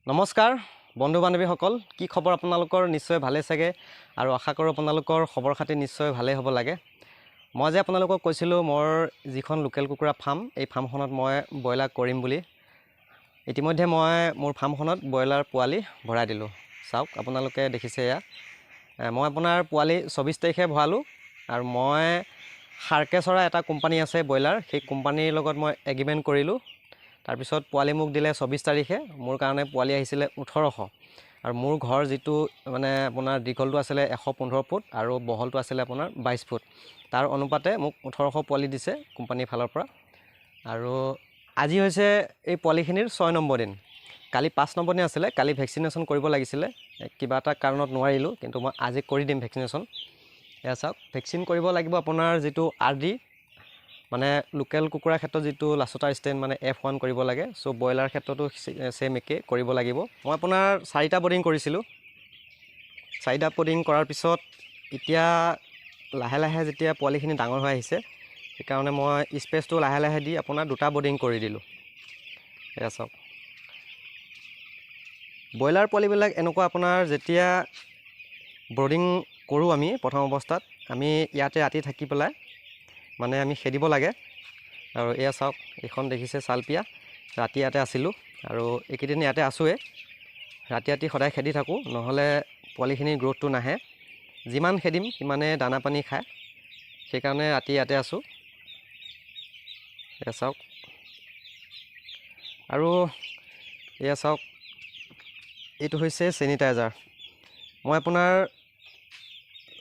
নমস্কাৰ বন্ধু বান্ধৱীসকল, কি খবৰ আপোনালোকৰ? নিশ্চয় ভালে চাগে আৰু আশা কৰোঁ আপোনালোকৰ খবৰ খাতি নিশ্চয় ভালেই হ'ব লাগে। মই যে আপোনালোকক কৈছিলোঁ মোৰ যিখন লোকেল কুকুৰা ফাৰ্ম, এই ফাৰ্মখনত মই ব্ৰইলাৰ কৰিম বুলি। ইতিমধ্যে মই মোৰ ফাৰ্মখনত ব্ৰইলাৰ পোৱালি ভৰাই দিলোঁ। চাওক আপোনালোকে দেখিছে এয়া। মই আপোনাৰ পোৱালি 24 তাৰিখে ভৰালোঁ আৰু মই শাৰ্কেচৰা এটা কোম্পানী আছে ব্ৰইলাৰ, সেই কোম্পানীৰ লগত মই এগ্ৰিমেণ্ট কৰিলোঁ। তাৰপিছত পোৱালি মোক দিলে 24 তাৰিখে, মোৰ কাৰণে পোৱালি আহিছিলে 1800 আৰু মোৰ ঘৰ যিটো মানে আপোনাৰ দীঘলটো আছিলে 115 ফুট আৰু বহলটো আছিলে আপোনাৰ 22 ফুট। তাৰ অনুপাতে মোক 1800 পোৱালি দিছে কোম্পানীৰ ফালৰ পৰা। আৰু আজি হৈছে এই পোৱালিখিনিৰ 6 নম্বৰ দিন। কালি 5 নম্বৰ দিন আছিলে, কালি ভেকচিনেশ্যন কৰিব লাগিছিলে, কিবা এটা কাৰণত নোৱাৰিলোঁ, কিন্তু মই আজি কৰি দিম ভেকচিনেশ্যন। এয়া চাওক, ভেকচিন কৰিব লাগিব আপোনাৰ যিটো RD মানে লোকেল কুকুৰাৰ ক্ষেত্ৰত যিটো লাচোটাৰ ষ্টেণ্ড মানে F1 কৰিব লাগে, চ' ব্ৰইলাৰ ক্ষেত্ৰতো ছেম একে কৰিব লাগিব। মই আপোনাৰ 4টা বৰ্ডিং কৰিছিলোঁ। 4টা বৰ্ডিং কৰাৰ পিছত এতিয়া লাহে লাহে যেতিয়া পোৱালিখিনি ডাঙৰ হৈ আহিছে, সেইকাৰণে মই স্পেচটো লাহে লাহে দি আপোনাৰ 2টা বৰ্ডিং কৰি দিলোঁ। এয়া চাওক, ব্ৰইলাৰ পোৱালিবিলাক এনেকুৱা আপোনাৰ যেতিয়া বৰ্ডিং কৰোঁ আমি প্ৰথম অৱস্থাত, আমি ইয়াতে ৰাতি থাকি পেলাই মানে আমি খেদিব লাগে। আৰু এয়া চাওক, এইখন দেখিছে চালপিয়া, ৰাতি ইয়াতে আছিলোঁ আৰু এইকেইদিন ইয়াতে আছোঁৱে। ৰাতি ৰাতি সদায় খেদি থাকোঁ, নহ'লে পোৱালিখিনিৰ গ্ৰ'থটো নাহে। যিমান খেদিম সিমানে দানা পানী খায়, সেইকাৰণে ৰাতি ইয়াতে আছোঁ। এয়া চাওক, আৰু এয়া চাওক, এইটো হৈছে চেনিটাইজাৰ। মই আপোনাৰ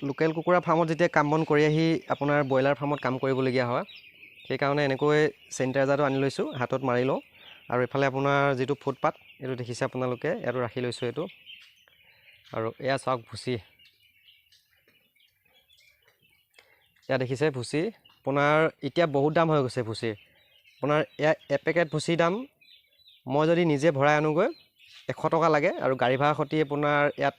লোকেল কুকুৰা ফাৰ্মত যেতিয়া কাম বন কৰি আহি আপোনাৰ ব্ৰইলাৰ ফাৰ্মত কাম কৰিবলগীয়া হয়, সেইকাৰণে এনেকৈ চেনিটাইজাৰটো আনি লৈছোঁ, হাতত মাৰি লওঁ। আৰু এইফালে আপোনাৰ যিটো ফুটপাথ, এইটো দেখিছে আপোনালোকে, ইয়াতো ৰাখি লৈছোঁ এইটো। আৰু এয়া চাওক ভুচি, এয়া দেখিছে ভুচি। আপোনাৰ এতিয়া বহুত দাম হৈ গৈছে ভুচিৰ। আপোনাৰ এয়া এপেকেট ভুচিৰ দাম মই যদি নিজে ভৰাই আনোগৈ 100 টকা লাগে, আৰু গাড়ী ভাড়া সৈতে আপোনাৰ ইয়াত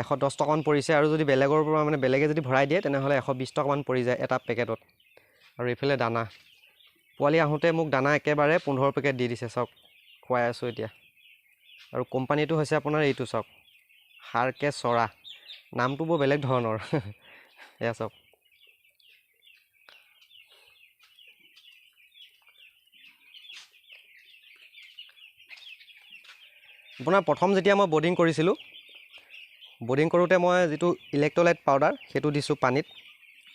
110 টকামান পৰিছে। আৰু যদি বেলেগৰ পৰা মানে বেলেগে যদি ভৰাই দিয়ে তেনেহ'লে 120 টকামান পৰি যায় এটা পেকেটত। আৰু এইফালে দানা, পোৱালি আহোঁতে মোক দানা একেবাৰে 15 পেকেট দি দিছে, চাওক খুৱাই আছোঁ এতিয়া। আৰু কোম্পানীটো হৈছে আপোনাৰ এইটো চাওক, শাৰ্কেচৰা, নামটো বৰ বেলেগ ধৰণৰ। এয়া চাওক, আপোনাৰ প্ৰথম যেতিয়া মই বৰ্ডিং কৰিছিলোঁ, বৰ্ডিং কৰোঁতে মই যিটো ইলেক্ট্ৰলাইট পাউডাৰ সেইটো দিছোঁ পানীত,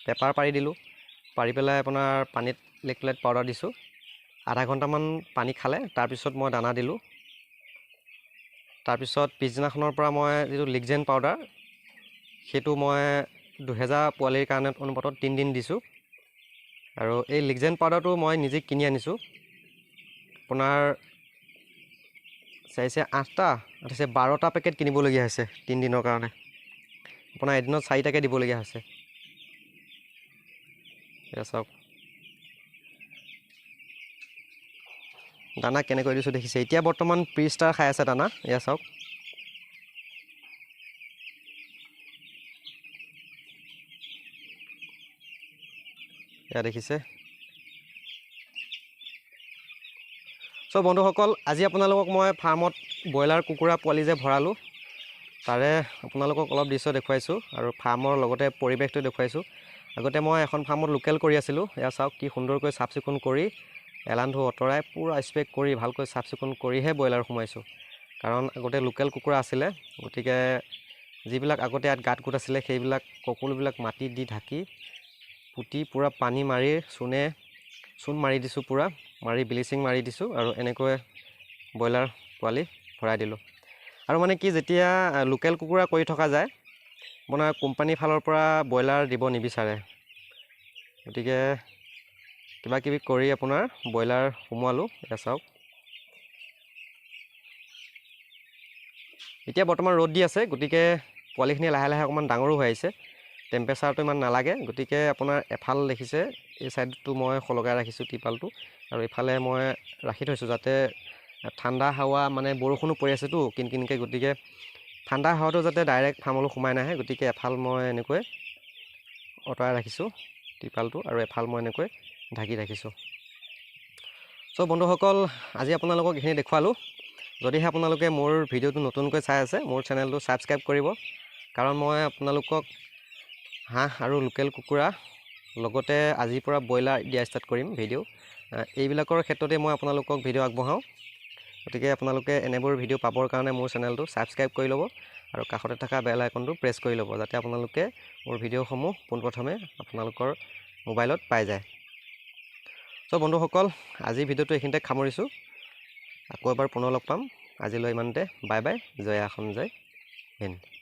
পেপাৰ পাৰি দিলোঁ, পাৰি পেলাই আপোনাৰ পানীত ইলেক্ট্ৰলাইট পাউডাৰ দিছোঁ। আধা ঘণ্টামান পানী খালে, তাৰপিছত মই দানা দিলোঁ। তাৰপিছত পিছদিনাখনৰ পৰা মই যিটো লিগজেন পাউডাৰ, সেইটো মই 2000 পোৱালিৰ কাৰণে অনুপাতত 3 দিন দিছোঁ। আৰু এই লিগজেন পাউডাৰটো মই নিজে কিনি আনিছোঁ। আপোনাৰ চাইছে 8টা, 12টা পেকেট কিনিবলগীয়া হৈছে 3 দিনৰ কাৰণে। আপোনাৰ এদিনত 4টাকৈ দিবলগীয়া হৈছে। এয়া চাওক, দানা কেনেকৈ দিছোঁ দেখিছে। এতিয়া বৰ্তমান প্ৰিষ্টাৰ খাই আছে দানা, এয়া চাওক। এয়া দেখিছে। চ' বন্ধুসকল, আজি আপোনালোকক মই ফাৰ্মত ব্ৰইলাৰ কুকুৰা পোৱালি যে ভৰালোঁ, তাৰে আপোনালোকক অলপ দৃশ্য দেখুৱাইছোঁ আৰু ফাৰ্মৰ লগতে পৰিৱেশটো দেখুৱাইছোঁ। আগতে মই এখন ফাৰ্মত লোকেল কৰি আছিলোঁ। এয়া চাওক কি সুন্দৰকৈ চাফ চিকুণ কৰি, এলান্ধু অঁতৰাই পূৰা স্প্ৰে কৰি ভালকৈ চাফ চিকুণ কৰিহে ব্ৰইলাৰ সোমাইছোঁ। কাৰণ আগতে লোকেল কুকুৰা আছিলে, গতিকে যিবিলাক আগতে ইয়াত গাঁত গোট আছিলে সেইবিলাক সকলোবিলাক মাটি দি ঢাকি পুতি পূৰা পানী মাৰি চূণ মাৰি দিছোঁ, পূৰা মাৰি ব্লিচিং মাৰি দিছোঁ। আৰু এনেকৈ ব্ৰইলাৰ পোৱালি ভৰাই দিলোঁ। আৰু মানে কি, যেতিয়া লোকেল কুকুৰা কৰি থকা যায়, আপোনাৰ কোম্পানীৰ ফালৰ পৰা ব্ৰইলাৰ দিব নিবিচাৰে, গতিকে কিবা কিবি কৰি আপোনাৰ ব্ৰইলাৰ সোমোৱালোঁ। এয়া চাওক, এতিয়া বৰ্তমান ৰ'দ দি আছে, গতিকে পোৱালিখিনি লাহে লাহে অকণমান ডাঙৰো হৈ আহিছে। টেম্পাৰেচাৰটো ইমান নালাগে, গতিকে আপোনাৰ এফাল দেখিছে এই ছাইডটো মই সলগাই ৰাখিছোঁ টিপালটো, আৰু ইফালে মই ৰাখি থৈছোঁ যাতে ঠাণ্ডা হাৱা, মানে বৰষুণো পৰি আছেতো কিনকিনকৈ, গতিকে ঠাণ্ডা হাৱাটো যাতে ডাইৰেক্ট ফাৰ্মলৈ সোমাই নাহে, গতিকে এফাল মই এনেকৈ অঁতৰাই ৰাখিছোঁ টিপালটো, আৰু এফাল মই এনেকৈ ঢাকি ৰাখিছোঁ। চ' বন্ধুসকল, আজি আপোনালোকক এইখিনি দেখুৱালোঁ। যদিহে আপোনালোকে মোৰ ভিডিঅ'টো নতুনকৈ চাই আছে মোৰ চেনেলটো ছাবস্ক্ৰাইব কৰিব কাৰণ মই আপোনালোকক হাঁহ আৰু লোকেল কুকুৰা লগতে আজিৰ পৰা ব্ৰইলাৰ দিয়া ষ্টাৰ্ট কৰিম ভিডিঅ' এইবিলাকৰ ক্ষেত্ৰতে মই আপোনালোকক ভিডিঅ' আগবঢ়াওঁ গতিকে আপোনালোকে এনেবোৰ ভিডিঅ' পাবৰ কাৰণে মোৰ চেনেলটো ছাবস্ক্ৰাইব কৰি ল'ব আৰু কাষতে থকা বেল আইকনটো প্ৰেছ কৰি ল'ব যাতে আপোনালোকে মোৰ ভিডিঅ'সমূহ পোনপ্ৰথমে আপোনালোকৰ মোবাইলত পাই যায় চ' বন্ধুসকল আজিৰ ভিডিঅ'টো এইখিনিতে সামৰিছোঁ আকৌ এবাৰ পুনৰ লগ পাম আজিলৈ ইমানতে বাই বাই জয় আসন জয় হিন্দ